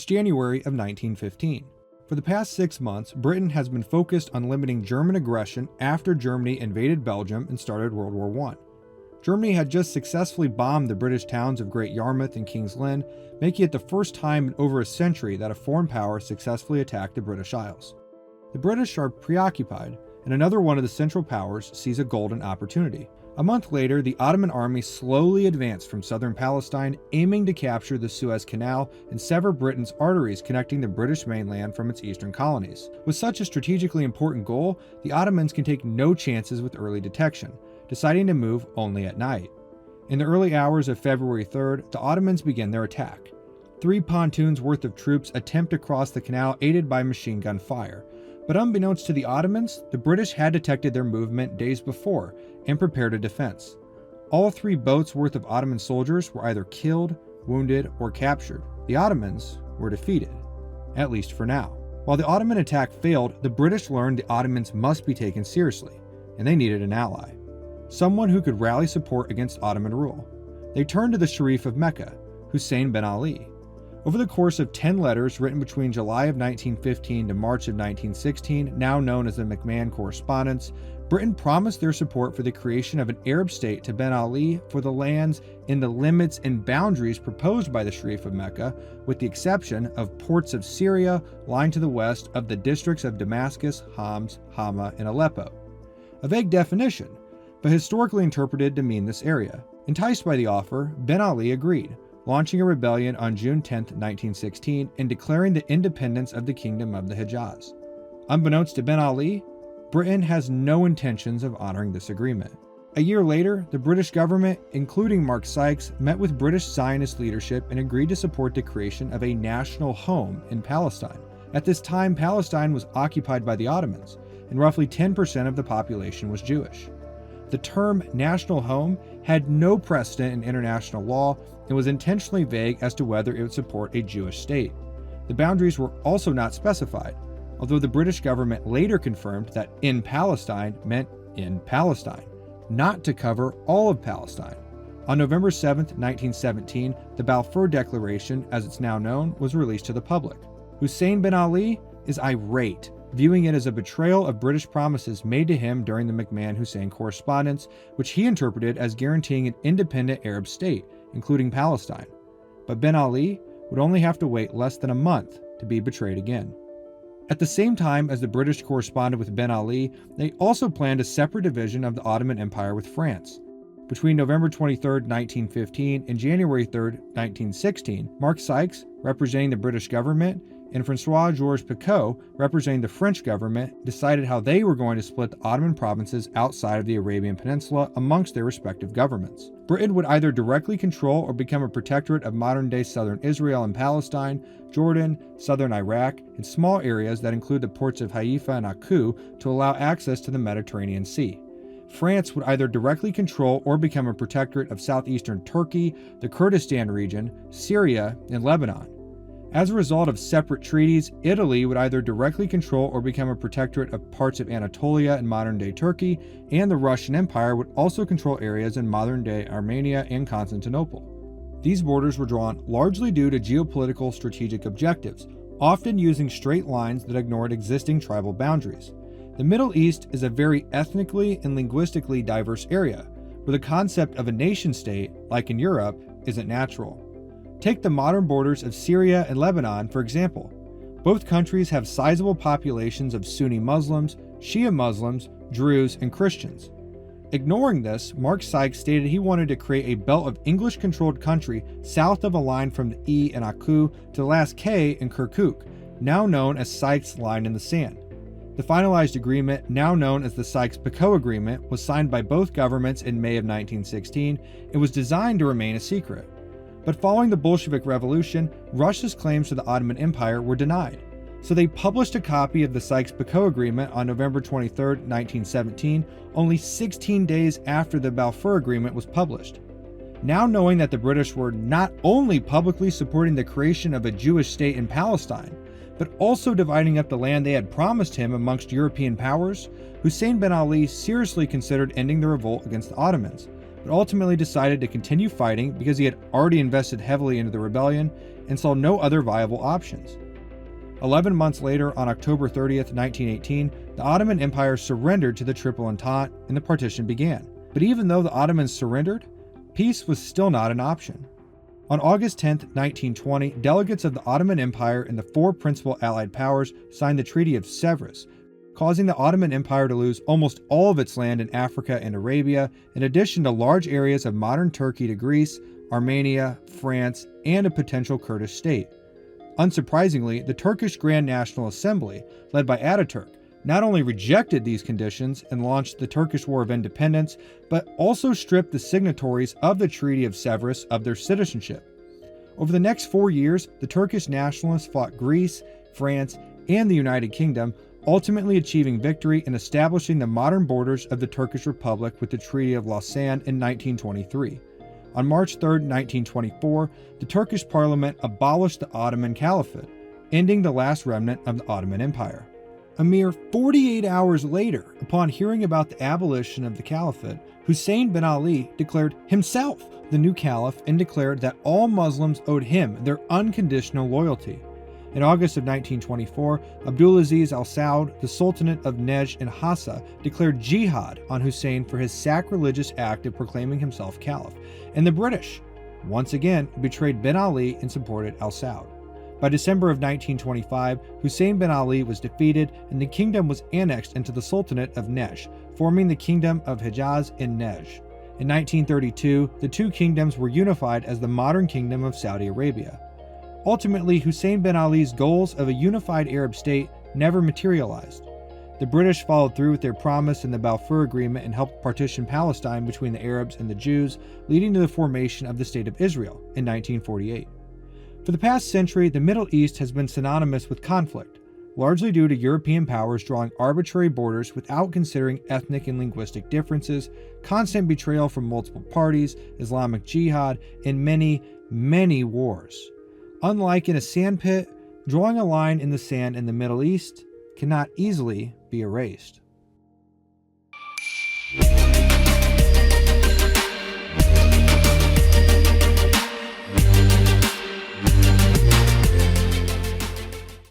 It's January of 1915. For the past 6 months, Britain has been focused on limiting German aggression after Germany invaded Belgium and started World War I. Germany had just successfully bombed the British towns of Great Yarmouth and King's Lynn, making it the first time in over a century that a foreign power successfully attacked the British Isles. The British are preoccupied, and another one of the Central Powers sees a golden opportunity. A month later, the Ottoman army slowly advanced from southern Palestine, aiming to capture the Suez Canal and sever Britain's arteries connecting the British mainland from its eastern colonies. With such a strategically important goal, the Ottomans can take no chances with early detection, deciding to move only at night. In the early hours of February 3rd, the Ottomans begin their attack. 3 pontoons worth of troops attempt to cross the canal aided by machine gun fire. But unbeknownst to the Ottomans, the British had detected their movement days before and prepared a defense. All 3 boats worth of Ottoman soldiers were either killed, wounded, or captured. The Ottomans were defeated, at least for now. While the Ottoman attack failed, the British learned the Ottomans must be taken seriously, and they needed an ally. Someone who could rally support against Ottoman rule. They turned to the Sharif of Mecca, Hussein bin Ali. Over the course of 10 letters written between July of 1915 to March of 1916, now known as the McMahon Correspondence, Britain promised their support for the creation of an Arab state to bin Ali for the lands in the limits and boundaries proposed by the Sharif of Mecca, with the exception of ports of Syria lying to the west of the districts of Damascus, Homs, Hama, and Aleppo. A vague definition, but historically interpreted to mean this area. Enticed by the offer, bin Ali agreed, launching a rebellion on June 10, 1916, and declaring the independence of the Kingdom of the Hejaz. Unbeknownst to bin Ali, Britain has no intentions of honoring this agreement. A year later, the British government, including Mark Sykes, met with British Zionist leadership and agreed to support the creation of a national home in Palestine. At this time, Palestine was occupied by the Ottomans, and roughly 10% of the population was Jewish. The term national home had no precedent in international law and was intentionally vague as to whether it would support a Jewish state. The boundaries were also not specified, although the British government later confirmed that in Palestine meant in Palestine, not to cover all of Palestine. On November 7, 1917, the Balfour Declaration, as it's now known, was released to the public. Hussein bin Ali is irate, viewing it as a betrayal of British promises made to him during the McMahon-Hussein Correspondence, which he interpreted as guaranteeing an independent Arab state, including Palestine. But bin Ali would only have to wait less than a month to be betrayed again. At the same time as the British corresponded with bin Ali, they also planned a separate division of the Ottoman Empire with France. Between November 23, 1915 and January 3, 1916, Mark Sykes, representing the British government, and François-Georges Picot, representing the French government, decided how they were going to split the Ottoman provinces outside of the Arabian Peninsula amongst their respective governments. Britain would either directly control or become a protectorate of modern-day southern Israel and Palestine, Jordan, southern Iraq, and small areas that include the ports of Haifa and Akku to allow access to the Mediterranean Sea. France would either directly control or become a protectorate of southeastern Turkey, the Kurdistan region, Syria, and Lebanon. As a result of separate treaties, Italy would either directly control or become a protectorate of parts of Anatolia and modern-day Turkey, and the Russian Empire would also control areas in modern-day Armenia and Constantinople. These borders were drawn largely due to geopolitical strategic objectives, often using straight lines that ignored existing tribal boundaries. The Middle East is a very ethnically and linguistically diverse area, where the concept of a nation-state, like in Europe, isn't natural. Take the modern borders of Syria and Lebanon, for example. Both countries have sizable populations of Sunni Muslims, Shia Muslims, Druze, and Christians. Ignoring this, Mark Sykes stated he wanted to create a belt of English-controlled country south of a line from the E in Akku to the last K in Kirkuk, now known as Sykes' Line in the Sand. The finalized agreement, now known as the Sykes-Picot Agreement, was signed by both governments in May of 1916 and was designed to remain a secret. But following the Bolshevik Revolution, Russia's claims to the Ottoman Empire were denied. So they published a copy of the Sykes-Picot Agreement on November 23, 1917, only 16 days after the Balfour Agreement was published. Now knowing that the British were not only publicly supporting the creation of a Jewish state in Palestine, but also dividing up the land they had promised him amongst European powers, Hussein bin Ali seriously considered ending the revolt against the Ottomans, but ultimately decided to continue fighting because he had already invested heavily into the rebellion and saw no other viable options. 11 months later, on October 30th, 1918, the Ottoman Empire surrendered to the Triple Entente and the partition began. But even though the Ottomans surrendered, peace was still not an option. On August 10, 1920, delegates of the Ottoman Empire and the four principal Allied powers signed the Treaty of Sèvres, causing the Ottoman Empire to lose almost all of its land in Africa and Arabia, in addition to large areas of modern Turkey to Greece, Armenia, France, and a potential Kurdish state. Unsurprisingly, the Turkish Grand National Assembly, led by Ataturk, not only rejected these conditions and launched the Turkish War of Independence, but also stripped the signatories of the Treaty of Sèvres of their citizenship. Over the next 4 years, the Turkish nationalists fought Greece, France, and the United Kingdom, ultimately achieving victory and establishing the modern borders of the Turkish Republic with the Treaty of Lausanne in 1923. On March 3, 1924, the Turkish parliament abolished the Ottoman Caliphate, ending the last remnant of the Ottoman Empire. A mere 48 hours later, upon hearing about the abolition of the Caliphate, Hussein bin Ali declared himself the new caliph and declared that all Muslims owed him their unconditional loyalty. In August of 1924, Abdulaziz Al Saud, the Sultanate of Nejd and Hassa, declared jihad on Hussein for his sacrilegious act of proclaiming himself caliph, and the British, once again, betrayed bin Ali and supported Al Saud. By December of 1925, Hussein bin Ali was defeated and the kingdom was annexed into the Sultanate of Nejd, forming the Kingdom of Hejaz in Nejd. In 1932, the two kingdoms were unified as the modern Kingdom of Saudi Arabia. Ultimately, Hussein bin Ali's goals of a unified Arab state never materialized. The British followed through with their promise in the Balfour Agreement and helped partition Palestine between the Arabs and the Jews, leading to the formation of the State of Israel in 1948. For the past century, the Middle East has been synonymous with conflict, largely due to European powers drawing arbitrary borders without considering ethnic and linguistic differences, constant betrayal from multiple parties, Islamic jihad, and many, many wars. Unlike in a sandpit, drawing a line in the sand in the Middle East cannot easily be erased.